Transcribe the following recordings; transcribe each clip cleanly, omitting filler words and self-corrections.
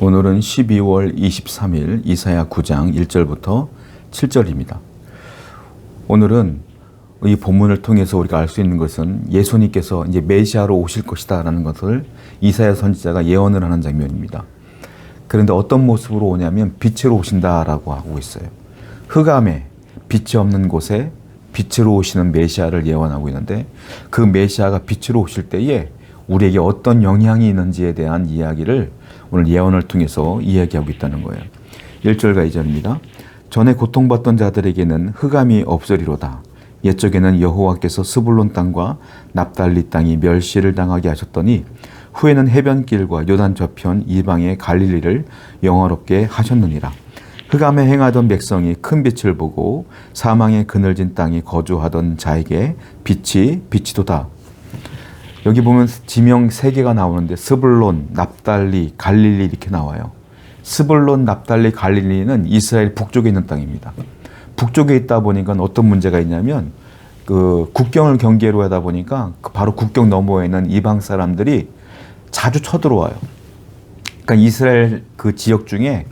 오늘은 12월 23일 이사야 9장 1절부터 7절입니다. 오늘은 이 본문을 통해서 우리가 알 수 있는 것은 예수님께서 이제 메시아로 오실 것이다 라는 것을 이사야 선지자가 예언을 하는 장면입니다. 그런데 어떤 모습으로 오냐면 빛으로 오신다라고 하고 있어요. 흑암에 빛이 없는 곳에 빛으로 오시는 메시아를 예언하고 있는데, 그 메시아가 빛으로 오실 때에 우리에게 어떤 영향이 있는지에 대한 이야기를 오늘 예언을 통해서 이야기하고 있다는 거예요. 1절과 2절입니다. 전에 고통받던 자들에게는 흑암이 없으리로다. 옛적에는 여호와께서 스불론 땅과 납달리 땅이 멸시를 당하게 하셨더니 후에는 해변길과 요단 저편 이방의 갈릴리를 영화롭게 하셨느니라. 흑암에 행하던 백성이 큰 빛을 보고 사망의 그늘진 땅에 거주하던 자에게 빛이 비치도다. 여기 보면 지명 3개가 나오는데 스불론, 납달리, 갈릴리 이렇게 나와요. 스불론, 납달리, 갈릴리는 이스라엘 북쪽에 있는 땅입니다. 북쪽에 있다 보니까 어떤 문제가 있냐면 그 국경을 경계로 하다 보니까 바로 국경 너머에 있는 이방 사람들이 자주 쳐들어와요. 그러니까 이스라엘 그 지역 중에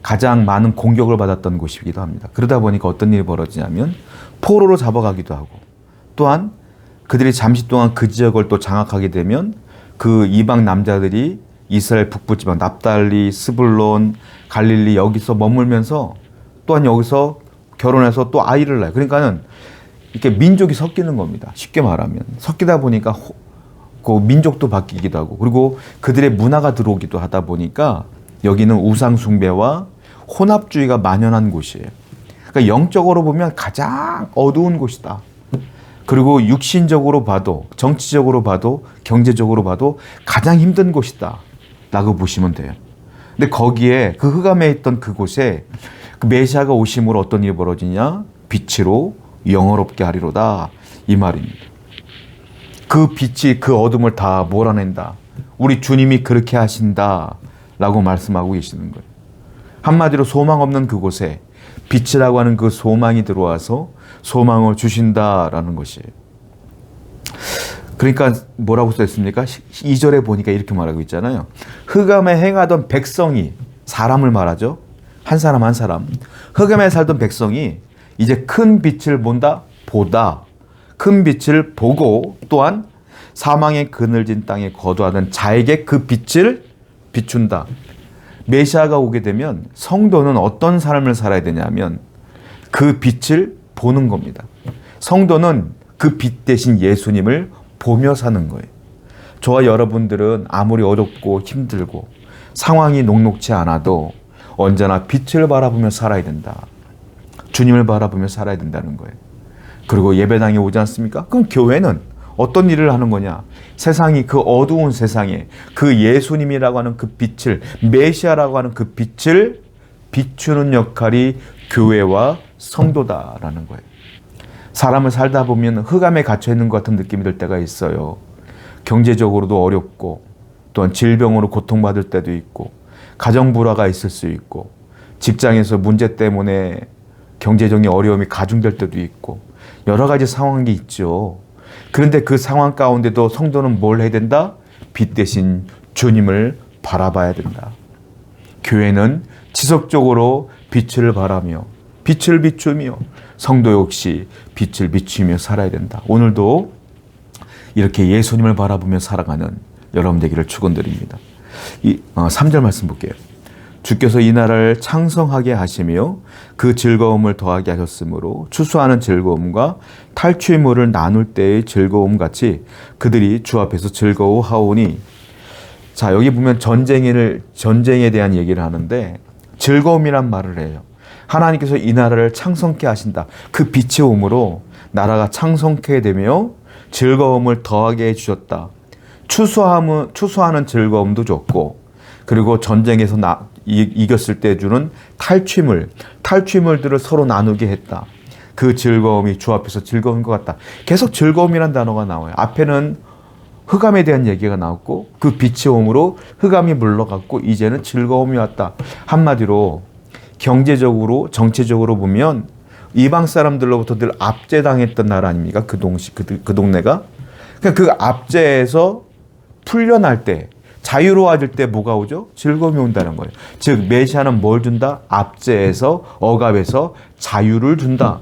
가장 많은 공격을 받았던 곳이기도 합니다. 그러다 보니까 어떤 일이 벌어지냐면 포로로 잡아가기도 하고, 또한 그들이 잠시 동안 그 지역을 또 장악하게 되면 그 이방 남자들이 이스라엘 북부 지방 납달리, 스불론, 갈릴리 여기서 머물면서 또한 여기서 결혼해서 또 아이를 낳아요. 그러니까는 이렇게 민족이 섞이는 겁니다. 쉽게 말하면 섞이다 보니까 그 민족도 바뀌기도 하고, 그리고 그들의 문화가 들어오기도 하다 보니까 여기는 우상 숭배와 혼합주의가 만연한 곳이에요. 그러니까 영적으로 보면 가장 어두운 곳이다. 그리고 육신적으로 봐도, 정치적으로 봐도, 경제적으로 봐도 가장 힘든 곳이다 라고 보시면 돼요. 근데 거기에 그 흑암에 있던 그곳에 그 메시아가 오심으로 어떤 일이 벌어지냐? 빛으로 영화롭게 하리로다, 이 말입니다. 그 빛이 그 어둠을 다 몰아낸다. 우리 주님이 그렇게 하신다 라고 말씀하고 계시는 거예요. 한마디로 소망 없는 그곳에 빛이라고 하는 그 소망이 들어와서 소망을 주신다라는 것이에요. 그러니까 뭐라고 써있습니까? 2절에 보니까 이렇게 말하고 있잖아요. 흑암에 행하던 백성이, 사람을 말하죠. 한 사람 한 사람. 흑암에 살던 백성이 이제 큰 빛을 보다 큰 빛을 보고, 또한 사망의 그늘진 땅에 거주하던 자에게 그 빛을 비춘다. 메시아가 오게 되면 성도는 어떤 삶을 살아야 되냐면 그 빛을 보는 겁니다. 성도는 그 빛 대신 예수님을 보며 사는 거예요. 저와 여러분들은 아무리 어렵고 힘들고 상황이 녹록지 않아도 언제나 빛을 바라보며 살아야 된다. 주님을 바라보며 살아야 된다는 거예요. 그리고 예배당에 오지 않습니까? 그럼 교회는 어떤 일을 하는 거냐? 세상이, 그 어두운 세상에 그 예수님이라고 하는 그 빛을, 메시아라고 하는 그 빛을 비추는 역할이 교회와 성도다라는 거예요. 사람을 살다 보면 흑암에 갇혀 있는 것 같은 느낌이 들 때가 있어요. 경제적으로도 어렵고, 또한 질병으로 고통받을 때도 있고, 가정 불화가 있을 수 있고, 직장에서 문제 때문에 경제적인 어려움이 가중될 때도 있고, 여러 가지 상황이 있죠. 그런데 그 상황 가운데도 성도는 뭘 해야 된다? 빛 대신 주님을 바라봐야 된다. 교회는 지속적으로 빛을 바라며 빛을 비추며 성도 역시 빛을 비추며 살아야 된다. 오늘도 이렇게 예수님을 바라보며 살아가는 여러분 되기를 축원드립니다. 3절 말씀 볼게요. 주께서 이 나라를 창성하게 하시며 그 즐거움을 더하게 하셨으므로 추수하는 즐거움과 탈취물을 나눌 때의 즐거움 같이 그들이 주 앞에서 즐거워하오니. 자, 여기 보면 전쟁에 대한 얘기를 하는데 즐거움이란 말을 해요. 하나님께서 이 나라를 창성케 하신다. 그 빛이 오므로 나라가 창성케 되며 즐거움을 더하게 해주셨다. 추수하는 즐거움도 좋고, 그리고 전쟁에서 이겼을 때 주는 탈취물들을 서로 나누게 했다. 그 즐거움이 주 앞에서 즐거운 것 같다. 계속 즐거움이란 단어가 나와요. 앞에는 흑암에 대한 얘기가 나왔고, 그 빛이 오므로 흑암이 물러갔고 이제는 즐거움이 왔다. 한마디로 경제적으로, 정치적으로 보면 이방 사람들로부터 늘 압제당했던 나라 아닙니까? 그 동네가. 그러니까 그 압제에서 풀려날 때, 자유로워질 때 뭐가 오죠? 즐거움이 온다는 거예요. 즉 메시아는 뭘 준다? 압제에서 억압에서 자유를 준다.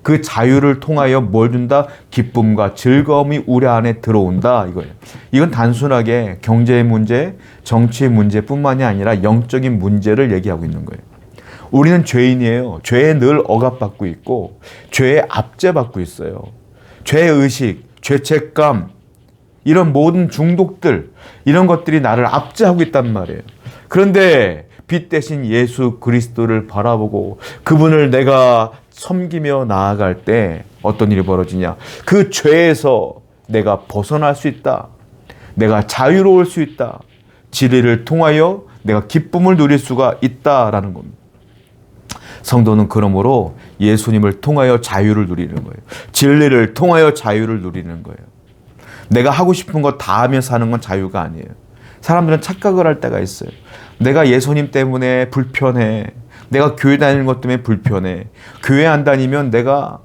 그 자유를 통하여 뭘 준다? 기쁨과 즐거움이 우리 안에 들어온다 이거예요. 이건 단순하게 경제의 문제, 정치의 문제뿐만이 아니라 영적인 문제를 얘기하고 있는 거예요. 우리는 죄인이에요. 죄에 늘 억압받고 있고 죄에 압제받고 있어요. 죄의식, 죄책감, 이런 모든 중독들, 이런 것들이 나를 압제하고 있단 말이에요. 그런데 빛 대신 예수 그리스도를 바라보고 그분을 내가 섬기며 나아갈 때 어떤 일이 벌어지냐? 그 죄에서 내가 벗어날 수 있다. 내가 자유로울 수 있다. 진리를 통하여 내가 기쁨을 누릴 수가 있다라는 겁니다. 성도는 그러므로 예수님을 통하여 자유를 누리는 거예요. 진리를 통하여 자유를 누리는 거예요. 내가 하고 싶은 거 다 하며 사는 건 자유가 아니에요. 사람들은 착각을 할 때가 있어요. 내가 예수님 때문에 불편해. 내가 교회 다니는 것 때문에 불편해. 교회 안 다니면 내가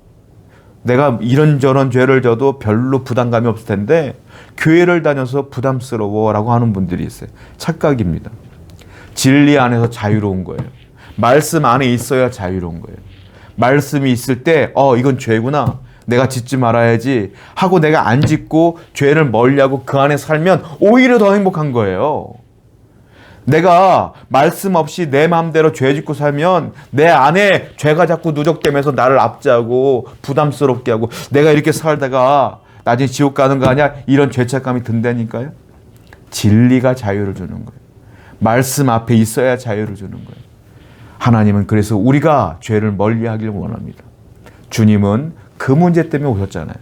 이런저런 죄를 져도 별로 부담감이 없을 텐데 교회를 다녀서 부담스러워라고 하는 분들이 있어요. 착각입니다. 진리 안에서 자유로운 거예요. 말씀 안에 있어야 자유로운 거예요. 말씀이 있을 때 이건 죄구나. 내가 짓지 말아야지 하고 내가 안 짓고 죄를 멀리하고 그 안에 살면 오히려 더 행복한 거예요. 내가 말씀 없이 내 마음대로 죄 짓고 살면 내 안에 죄가 자꾸 누적되면서 나를 압제하고 부담스럽게 하고 내가 이렇게 살다가 나중에 지옥 가는 거 아니야? 이런 죄책감이 든다니까요. 진리가 자유를 주는 거예요. 말씀 앞에 있어야 자유를 주는 거예요. 하나님은 그래서 우리가 죄를 멀리하기를 원합니다. 주님은 그 문제 때문에 오셨잖아요.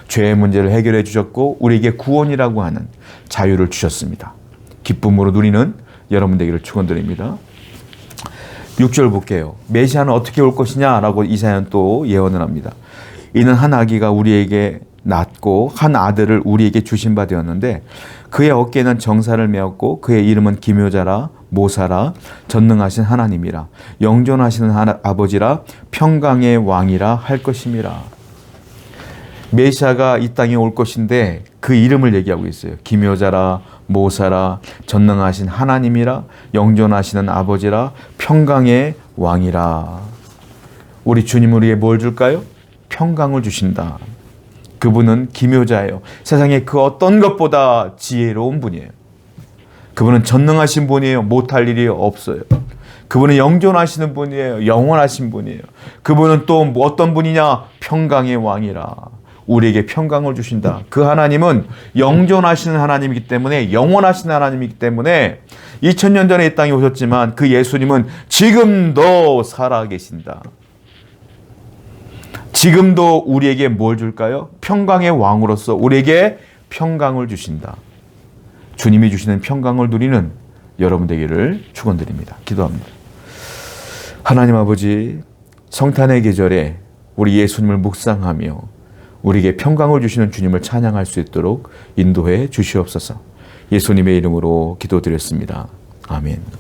죄의 문제를 해결해 주셨고 우리에게 구원이라고 하는 자유를 주셨습니다. 기쁨으로 누리는 여러분 되기를 축원드립니다. 6절 볼게요. 메시아는 어떻게 올 것이냐라고 이사야는 또 예언을 합니다. 이는 한 아기가 우리에게 낳고 한 아들을 우리에게 주신 바 되었는데 그의 어깨에는 정사를 메었고 그의 이름은 기묘자라 모사라 전능하신 하나님이라 영존하시는 아버지라 평강의 왕이라 할 것임이라. 메시아가 이 땅에 올 것인데 그 이름을 얘기하고 있어요. 기묘자라 모사라 전능하신 하나님이라 영존하시는 아버지라 평강의 왕이라. 우리 주님은 우리에게 뭘 줄까요? 평강을 주신다. 그분은 기묘자예요. 세상에 그 어떤 것보다 지혜로운 분이에요. 그분은 전능하신 분이에요. 못할 일이 없어요. 그분은 영존하시는 분이에요. 영원하신 분이에요. 그분은 또 어떤 분이냐? 평강의 왕이라. 우리에게 평강을 주신다. 그 하나님은 영존하시는 하나님이기 때문에 영원하신 하나님이기 때문에 2000년 전에 이 땅에 오셨지만 그 예수님은 지금도 살아계신다. 지금도 우리에게 뭘 줄까요? 평강의 왕으로서 우리에게 평강을 주신다. 주님이 주시는 평강을 누리는 여러분 되기를 축원드립니다. 기도합니다. 하나님 아버지, 성탄의 계절에 우리 예수님을 묵상하며 우리에게 평강을 주시는 주님을 찬양할 수 있도록 인도해 주시옵소서. 예수님의 이름으로 기도드렸습니다. 아멘.